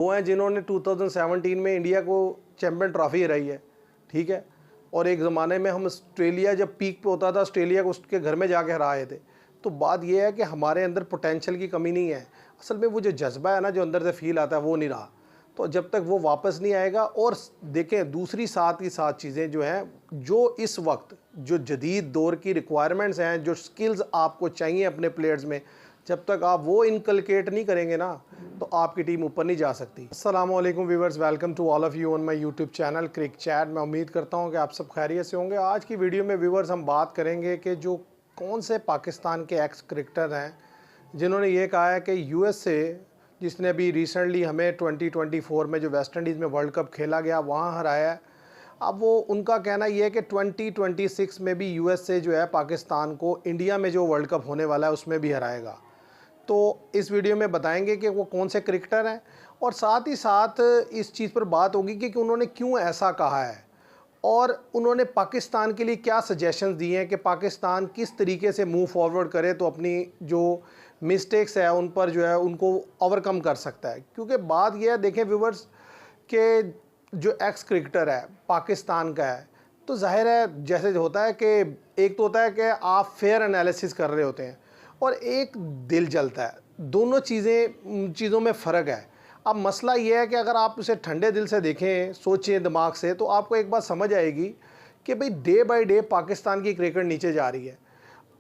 वो हैं जिन्होंने 2017 में इंडिया को चैम्पियन ट्रॉफी हराई है, ठीक है। और एक ज़माने में हम ऑस्ट्रेलिया जब पीक पे होता था, ऑस्ट्रेलिया को उसके घर में जाके हराए थे। तो बात यह है कि हमारे अंदर पोटेंशियल की कमी नहीं है, असल में वो जो जज्बा है ना, जो अंदर से फील आता है, वो नहीं रहा। तो जब तक वो वापस नहीं आएगा, और देखें दूसरी साथ ही साथ चीज़ें जो हैं, जो इस वक्त जो जदीद दौर की रिक्वायरमेंट्स हैं, जो स्किल्स आपको चाहिए अपने प्लेयर्स में, जब तक आप वो इनकलकेट नहीं करेंगे ना, तो आपकी टीम ऊपर नहीं जा सकती। अस्सलाम वालेकुम viewers, welcome to all of you on my YouTube channel Crick Chat. मैं उम्मीद करता हूँ कि आप सब खैरियत से होंगे। आज की वीडियो में व्यूअर्स हम बात करेंगे कि जो कौन से पाकिस्तान के एक्स क्रिकेटर हैं जिन्होंने ये कहा है कि यूएसए, जिसने अभी रिसेंटली हमें 2024 में जो वेस्ट इंडीज़ में वर्ल्ड कप खेला गया वहाँ हराया है, अब वो उनका कहना ये है कि 2026 में भी यूएसए जो है पाकिस्तान को इंडिया में जो वर्ल्ड कप होने वाला है उसमें भी हराएगा। तो इस वीडियो में बताएंगे कि वो कौन से क्रिकेटर हैं, और साथ ही साथ इस चीज़ पर बात होगी कि उन्होंने क्यों ऐसा कहा है, और उन्होंने पाकिस्तान के लिए क्या सजेशंस दिए हैं कि पाकिस्तान किस तरीके से मूव फॉरवर्ड करे तो अपनी जो मिस्टेक्स है उन पर जो है उनको ओवरकम कर सकता है। क्योंकि बात यह है, देखें व्यूवर्स, कि जो एक्स क्रिकेटर है पाकिस्तान का है, तो जाहिर है जैसे होता है कि एक तो होता है कि आप फेयर एनालिसिस कर रहे होते हैं, और एक दिल जलता है। दोनों चीज़ों में फ़र्क है। अब मसला ये है कि अगर आप उसे ठंडे दिल से देखें, सोचें दिमाग से, तो आपको एक बात समझ आएगी कि भाई डे बाय डे पाकिस्तान की क्रिकेट नीचे जा रही है,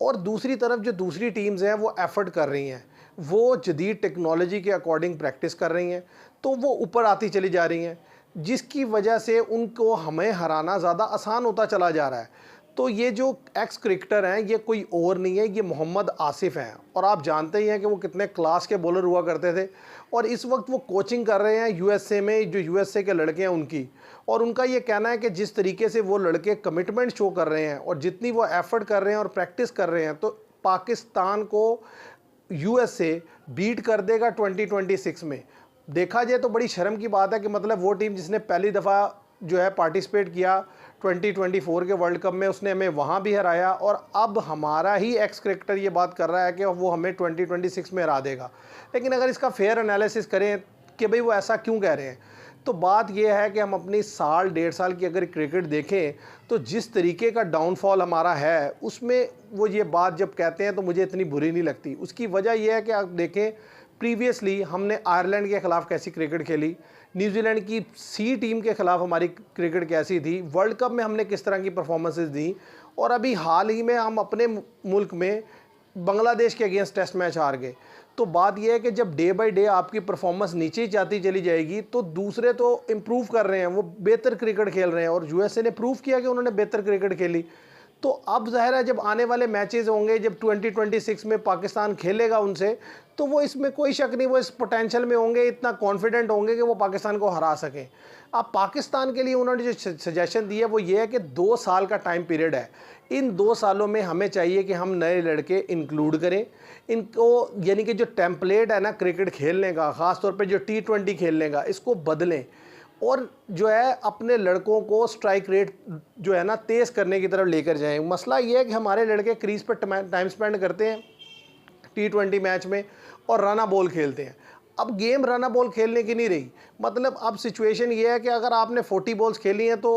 और दूसरी तरफ जो दूसरी टीम्स हैं वो एफर्ट कर रही हैं, वो जदीद टेक्नोलॉजी के अकॉर्डिंग प्रैक्टिस कर रही हैं, तो वो ऊपर आती चली जा रही हैं, जिसकी वजह से उनको हमें हराना ज़्यादा आसान होता चला जा रहा है। तो ये जो एक्स क्रिकेटर हैं ये कोई और नहीं है, ये मोहम्मद आसिफ हैं, और आप जानते ही हैं कि वो कितने क्लास के बॉलर हुआ करते थे, और इस वक्त वो कोचिंग कर रहे हैं यूएसए में, जो यूएसए के लड़के हैं उनकी। और उनका ये कहना है कि जिस तरीके से वो लड़के कमिटमेंट शो कर रहे हैं और जितनी वो एफर्ट कर रहे हैं और प्रैक्टिस कर रहे हैं, तो पाकिस्तान को यूएसए बीट कर देगा 2026 में। देखा जाए तो बड़ी शर्म की बात है कि मतलब वो टीम जिसने पहली दफ़ा जो है पार्टिसिपेट किया 2024 के वर्ल्ड कप में, उसने हमें वहाँ भी हराया, और अब हमारा ही एक्स क्रिकेटर ये बात कर रहा है कि वो हमें 2026 में हरा देगा। लेकिन अगर इसका फेयर एनालिसिस करें कि भाई वो ऐसा क्यों कह रहे हैं, तो बात यह है कि हम अपनी साल डेढ़ साल की अगर क्रिकेट देखें, तो जिस तरीके का डाउनफॉल हमारा है उसमें वो ये बात जब कहते हैं तो मुझे इतनी बुरी नहीं लगती। उसकी वजह यह है कि आप देखें, प्रीवियसली हमने आयरलैंड के ख़िलाफ़ कैसी क्रिकेट खेली, न्यूजीलैंड की सी टीम के ख़िलाफ़ हमारी क्रिकेट कैसी थी, वर्ल्ड कप में हमने किस तरह की परफॉर्मेंसेस दी, और अभी हाल ही में हम अपने मुल्क में बांग्लादेश के अगेंस्ट टेस्ट मैच हार गए। तो बात यह है कि जब डे बाय डे आपकी परफॉर्मेंस नीचे जाती चली जाएगी, तो दूसरे तो इम्प्रूव कर रहे हैं, वो बेहतर क्रिकेट खेल रहे हैं, और यूएसए ने प्रूव किया कि उन्होंने बेहतर क्रिकेट खेली। तो अब ज़ाहिर है जब आने वाले मैचेस होंगे, जब 2026 में पाकिस्तान खेलेगा उनसे, तो वो इसमें कोई शक नहीं, वो इस पोटेंशियल में होंगे, इतना कॉन्फिडेंट होंगे कि वो पाकिस्तान को हरा सकें। अब पाकिस्तान के लिए उन्होंने जो सजेशन दिया है वो ये है कि 2 साल का टाइम पीरियड है। इन 2 सालों में हमें चाहिए कि हम नए लड़के इंक्लूड करें इनको, यानी कि जो टेम्पलेट है ना क्रिकेट खेलने का, ख़ास तौर पे जो T20 खेलने का, इसको बदलें, और जो है अपने लड़कों को स्ट्राइक रेट जो है ना तेज़ करने की तरफ लेकर जाएं। मसला ये है कि हमारे लड़के क्रीज पर टाइम स्पेंड करते हैं T20 मैच में, और रना बॉल खेलते हैं। अब गेम रना बॉल खेलने की नहीं रही, मतलब अब सिचुएशन ये है कि अगर आपने 40 बॉल्स खेली हैं तो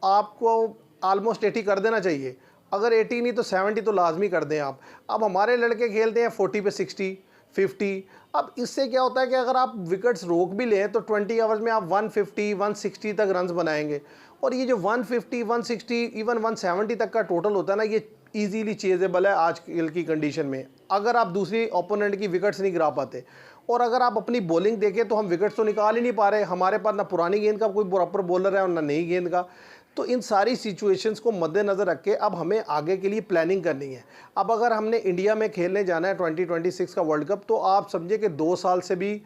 आपको आलमोस्ट 80 कर देना चाहिए, अगर 80 नहीं तो 70 तो लाजमी कर दें आप। अब हमारे लड़के खेलते हैं 40 पे 60 50। अब इससे क्या होता है कि अगर आप विकेट्स रोक भी लें तो 20 ओवर्स में आप 150 160 तक रन्स बनाएंगे, और ये जो 150 160 इवन 170 तक का टोटल होता है ना, ये इजीली चेजेबल है आज की कंडीशन में, अगर आप दूसरी ओपोनेंट की विकेट्स नहीं गिरा पाते। और अगर आप अपनी बॉलिंग देखें तो हम विकेट्स तो निकाल ही नहीं पा रहे, हमारे पास ना पुरानी गेंद का कोई प्रॉपर बॉलर है और ना नई गेंद का। तो इन सारी सिचुएशंस को मद्देनज़र रख के अब हमें आगे के लिए प्लानिंग करनी है। अब अगर हमने इंडिया में खेलने जाना है 2026 का वर्ल्ड कप, तो आप समझिए कि 2 साल से भी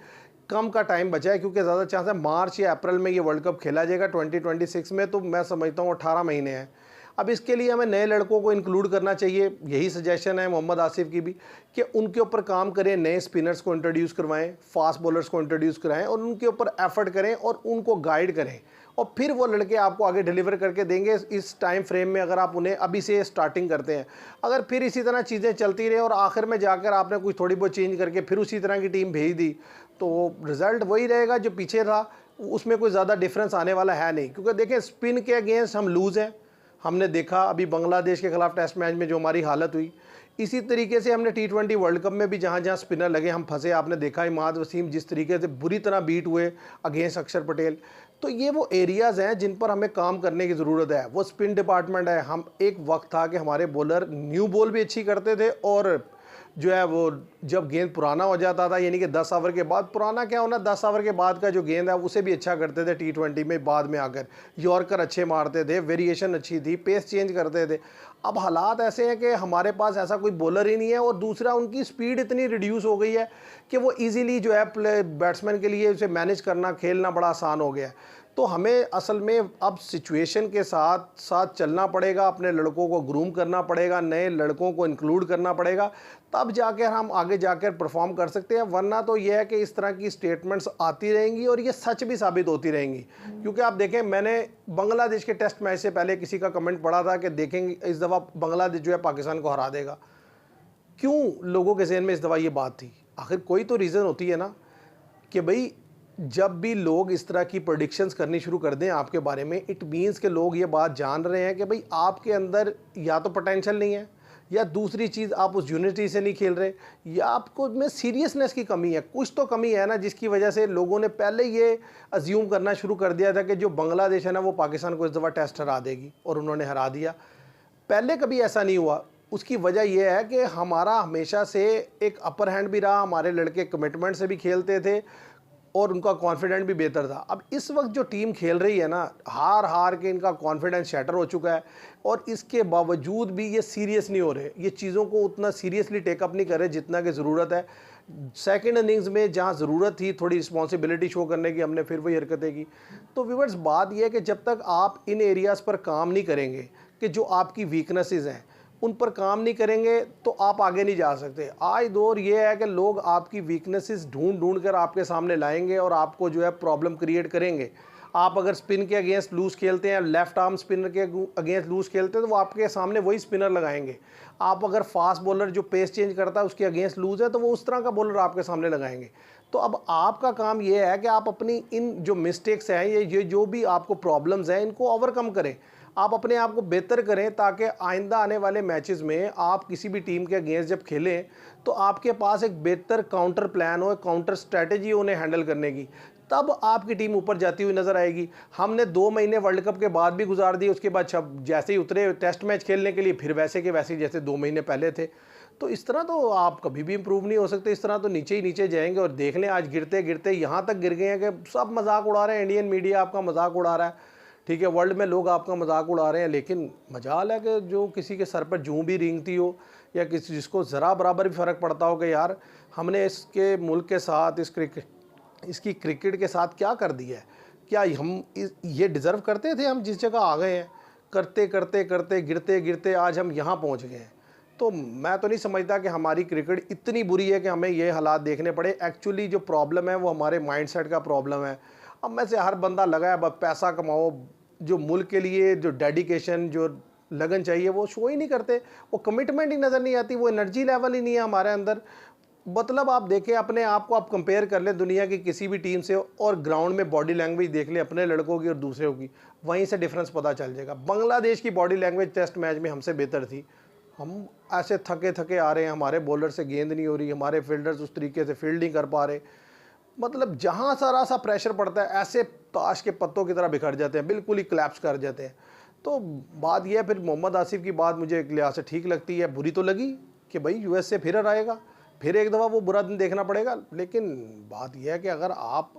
कम का टाइम बचा है, क्योंकि ज़्यादा चांस है मार्च या अप्रैल में ये वर्ल्ड कप खेला जाएगा 2026 में, तो मैं समझता हूँ 18 महीने हैं। अब इसके लिए हमें नए लड़कों को इंक्लूड करना चाहिए, यही सजेशन है मोहम्मद आसिफ की भी, कि उनके ऊपर काम करें, नए स्पिनर्स को इंट्रोड्यूस करवाएं, फास्ट बॉलर्स को इंट्रोड्यूस कराएं और उनके ऊपर एफर्ट करें और उनको गाइड करें, और फिर वो लड़के आपको आगे डिलीवर करके देंगे इस टाइम फ्रेम में, अगर आप उन्हें अभी से स्टार्टिंग करते हैं। अगर फिर इसी तरह चीज़ें चलती रहे और आखिर में जाकर आपने कुछ थोड़ी बहुत चेंज करके फिर उसी तरह की टीम भेज दी, तो रिज़ल्ट वही रहेगा जो पीछे था, उसमें कोई ज़्यादा डिफरेंस आने वाला है नहीं। क्योंकि देखें, स्पिन के अगेंस्ट हम लूज़ हैं, हमने देखा अभी बांग्लादेश के खिलाफ टेस्ट मैच में जो हमारी हालत हुई। इसी तरीके से हमने T20 वर्ल्ड कप में भी जहाँ जहाँ स्पिनर लगे हम फंसे, आपने देखा इमाद वसीम जिस तरीके से बुरी तरह बीट हुए अगेंस्ट अक्षर पटेल। तो ये वो एरियाज़ हैं जिन पर हमें काम करने की ज़रूरत है। वो स्पिन डिपार्टमेंट है, हम एक वक्त था कि हमारे बॉलर न्यू बॉल भी अच्छी करते थे, और जो है वो जब गेंद पुराना हो जाता था, यानी कि 10 ओवर के बाद, पुराना क्या होना, 10 ओवर के बाद का जो गेंद है उसे भी अच्छा करते थे T20 में, बाद में आकर यॉर्कर अच्छे मारते थे, वेरिएशन अच्छी थी, पेस चेंज करते थे। अब हालात ऐसे हैं कि हमारे पास ऐसा कोई बॉलर ही नहीं है, और दूसरा उनकी स्पीड इतनी रिड्यूस हो गई है कि वो ईजिली जो है बैट्समैन के लिए उसे मैनेज करना, खेलना बड़ा आसान हो गया है। तो हमें असल में अब सिचुएशन के साथ साथ चलना पड़ेगा, अपने लड़कों को ग्रूम करना पड़ेगा, नए लड़कों को इंक्लूड करना पड़ेगा, तब जाकर हम आगे जाकर परफॉर्म कर सकते हैं। वरना तो यह है कि इस तरह की स्टेटमेंट्स आती रहेंगी और ये सच भी साबित होती रहेंगी। क्योंकि आप देखें, मैंने बांग्लादेश के टेस्ट मैच से पहले किसी का कमेंट पढ़ा था कि देखेंगे इस दफ़ा बांग्लादेश जो है पाकिस्तान को हरा देगा। क्यों लोगों के जहन में इस दफ़ा ये बात थी? आखिर कोई तो रीज़न होती है ना, कि भाई जब भी लोग इस तरह की प्रेडिक्शंस करनी शुरू कर दें आपके बारे में, इट मीन्स के लोग ये बात जान रहे हैं कि भाई आपके अंदर या तो पोटेंशियल नहीं है, या दूसरी चीज़ आप उस यूनिटी से नहीं खेल रहे, या आपको में सीरियसनेस की कमी है। कुछ तो कमी है ना, जिसकी वजह से लोगों ने पहले ये अज्यूम करना शुरू कर दिया था कि जो बांग्लादेश है ना वो पाकिस्तान को इस दफ़ा टेस्ट हरा देगी, और उन्होंने हरा दिया। पहले कभी ऐसा नहीं हुआ। उसकी वजह यह है कि हमारा हमेशा से एक अपर हैंड भी रहा, हमारे लड़के कमिटमेंट से भी खेलते थे और उनका कॉन्फिडेंस भी बेहतर था। अब इस वक्त जो टीम खेल रही है ना, हार हार के इनका कॉन्फिडेंस शैटर हो चुका है, और इसके बावजूद भी ये सीरियस नहीं हो रहे, ये चीज़ों को उतना सीरियसली टेकअप नहीं कर रहे जितना कि ज़रूरत है। सेकंड इनिंग्स में जहाँ ज़रूरत थी थोड़ी रिस्पॉन्सिबिलिटी शो करने की, हमने फिर वही हरकतें की। तो व्यूअर्स, बात यह है कि जब तक आप इन एरियाज़ पर काम नहीं करेंगे कि जो आपकी वीकनेसेस हैं उन पर काम नहीं करेंगे, तो आप आगे नहीं जा सकते। आज दौर ये है कि लोग आपकी वीकनेसेस ढूंढ ढूंढ कर आपके सामने लाएंगे और आपको जो है प्रॉब्लम क्रिएट करेंगे। आप अगर स्पिन के अगेंस्ट लूज खेलते हैं, लेफ्ट आर्म स्पिनर के अगेंस्ट लूज खेलते हैं, तो वो आपके सामने वही स्पिनर लगाएंगे। आप अगर फास्ट बॉलर जो पेस चेंज करता है उसके अगेंस्ट लूज है, तो वो उस तरह का बॉलर आपके सामने लगाएंगे। तो अब आपका काम ये है कि आप अपनी इन जो मिस्टेक्स हैं, ये जो भी आपको प्रॉब्लम्स हैं, इनको ओवरकम करें, आप अपने आप को बेहतर करें, ताकि आइंदा आने वाले मैचेस में आप किसी भी टीम के अगेंस्ट जब खेलें तो आपके पास एक बेहतर काउंटर प्लान हो, काउंटर स्ट्रैटेजी उन्हें हैंडल करने की, तब आपकी टीम ऊपर जाती हुई नज़र आएगी। हमने 2 महीने वर्ल्ड कप के बाद भी गुजार दिए, उसके बाद जैसे ही उतरे टेस्ट मैच खेलने के लिए फिर वैसे के वैसे जैसे 2 महीने पहले थे। तो इस तरह तो आप कभी भी इम्प्रूव नहीं हो सकते, इस तरह तो नीचे ही नीचे जाएंगे। और देख लें, आज गिरते गिरते यहाँ तक गिर गए हैं कि सब मजाक उड़ा रहे हैं, इंडियन मीडिया आपका मजाक उड़ा रहा है, ठीक है, वर्ल्ड में लोग आपका मजाक उड़ा रहे हैं। लेकिन मजाल है कि जो किसी के सर पर जूं भी रेंगती हो, या किसी जिसको ज़रा बराबर भी फ़र्क पड़ता हो कि यार हमने इसके मुल्क के साथ इसकी क्रिकेट के साथ क्या कर दिया है, क्या हम ये डिज़र्व करते थे? हम जिस जगह आ गए हैं, करते करते करते गिरते गिरते आज हम यहाँ पहुँच गए हैं। तो मैं तो नहीं समझता कि हमारी क्रिकेट इतनी बुरी है कि हमें ये हालात देखने पड़े। एक्चुअली जो प्रॉब्लम है वो हमारे माइंडसेट का प्रॉब्लम है। अब में से हर बंदा लगा है बस पैसा कमाओ, जो मुल्क के लिए जो डेडिकेशन, जो लगन चाहिए वो शो ही नहीं करते, वो कमिटमेंट ही नज़र नहीं आती, वो एनर्जी लेवल ही नहीं है हमारे अंदर। मतलब आप देखें, अपने आप को आप कंपेयर कर लें दुनिया की किसी भी टीम से, और ग्राउंड में बॉडी लैंग्वेज देख लें अपने लड़कों की और दूसरों की, वहीं से डिफरेंस पता चल जाएगा। बांग्लादेश की बॉडी लैंग्वेज टेस्ट मैच में हमसे बेहतर थी। हम ऐसे थके थके आ रहे हैं, हमारे बॉलर से गेंद नहीं हो रही, हमारे फील्डर्स उस तरीके से फील्ड नहीं कर पा रहे। मतलब जहाँ सारा सा प्रेशर पड़ता है, ऐसे ताश के पत्तों की तरह बिखर जाते हैं, बिल्कुल ही क्लैप्स कर जाते हैं। तो बात यह है, फिर मोहम्मद आसिफ की बात मुझे एक लिहाज से ठीक लगती है, बुरी तो लगी कि भाई यूएस से फिर हराएगा, फिर एक दफ़ा वो बुरा दिन देखना पड़ेगा। लेकिन बात यह है कि अगर आप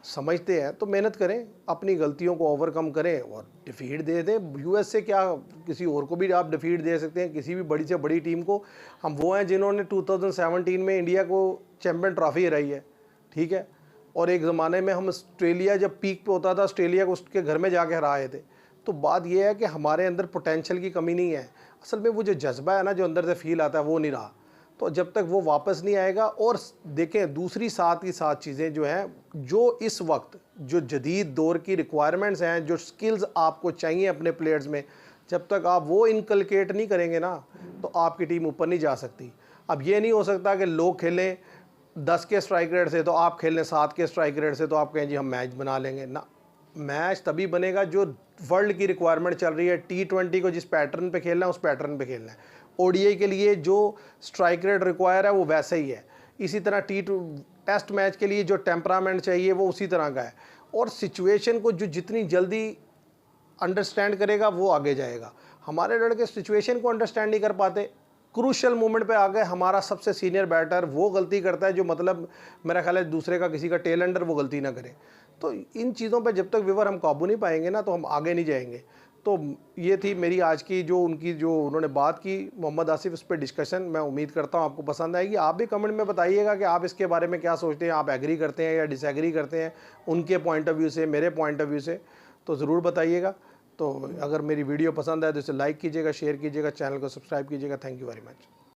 समझते हैं तो मेहनत करें, अपनी गलतियों को ओवरकम करें और डिफीट दे दें। यूएस से क्या, किसी और को भी आप डिफीट दे सकते हैं, किसी भी बड़ी से बड़ी टीम को। हम वो हैं जिन्होंने 2017 में इंडिया को चैम्पियन ट्रॉफी हराई है, ठीक है, और एक ज़माने में हम ऑस्ट्रेलिया जब पीक पे होता था, ऑस्ट्रेलिया को उसके घर में जाके हराए थे। तो बात ये है कि हमारे अंदर पोटेंशियल की कमी नहीं है, असल में वो जो जज्बा है ना, जो अंदर से फील आता है, वो नहीं रहा। तो जब तक वो वापस नहीं आएगा, और देखें दूसरी साथ की साथ चीज़ें जो हैं, जो इस वक्त जो जदीद दौर की रिक्वायरमेंट्स हैं, जो स्किल्स आपको चाहिए अपने प्लेयर्स में, जब तक आप वो इनकलकेट नहीं करेंगे ना, तो आपकी टीम ऊपर नहीं जा सकती। अब ये नहीं हो सकता कि लोग खेलें 10 के स्ट्राइक रेट से तो आप खेल लें 7 के स्ट्राइक रेट से, तो आप कहें जी हम मैच बना लेंगे ना। मैच तभी बनेगा जो वर्ल्ड की रिक्वायरमेंट चल रही है। T20 को जिस पैटर्न पे खेलना है उस पैटर्न पे खेलना है। ODI के लिए जो स्ट्राइक रेट रिक्वायर है वो वैसा ही है। इसी तरह टेस्ट मैच के लिए जो टेम्परामेंट चाहिए वो उसी तरह का है। और सिचुएशन को जो जितनी जल्दी अंडरस्टैंड करेगा वो आगे जाएगा। हमारे लड़के सिचुएशन को अंडरस्टैंड नहीं कर पाते, क्रूशल मोमेंट पे आ गए, हमारा सबसे सीनियर बैटर वो गलती करता है जो मतलब मेरा ख्याल है दूसरे का किसी का टेल एंडर वो गलती ना करे। तो इन चीज़ों पे जब तक विवर हम काबू नहीं पाएंगे ना, तो हम आगे नहीं जाएंगे। तो ये थी मेरी आज की जो उन्होंने बात की मोहम्मद आसिफ, उस पर डिस्कशन। मैं उम्मीद करता हूँ आपको पसंद आएगी। आप भी कमेंट में बताइएगा कि आप इसके बारे में क्या सोचते हैं, आप एग्री करते हैं या डिसएग्री करते हैं उनके पॉइंट ऑफ व्यू से, मेरे पॉइंट ऑफ व्यू से, तो ज़रूर बताइएगा। तो अगर मेरी वीडियो पसंद आए तो इसे लाइक कीजिएगा, शेयर कीजिएगा, चैनल को सब्सक्राइब कीजिएगा। Thank you very much.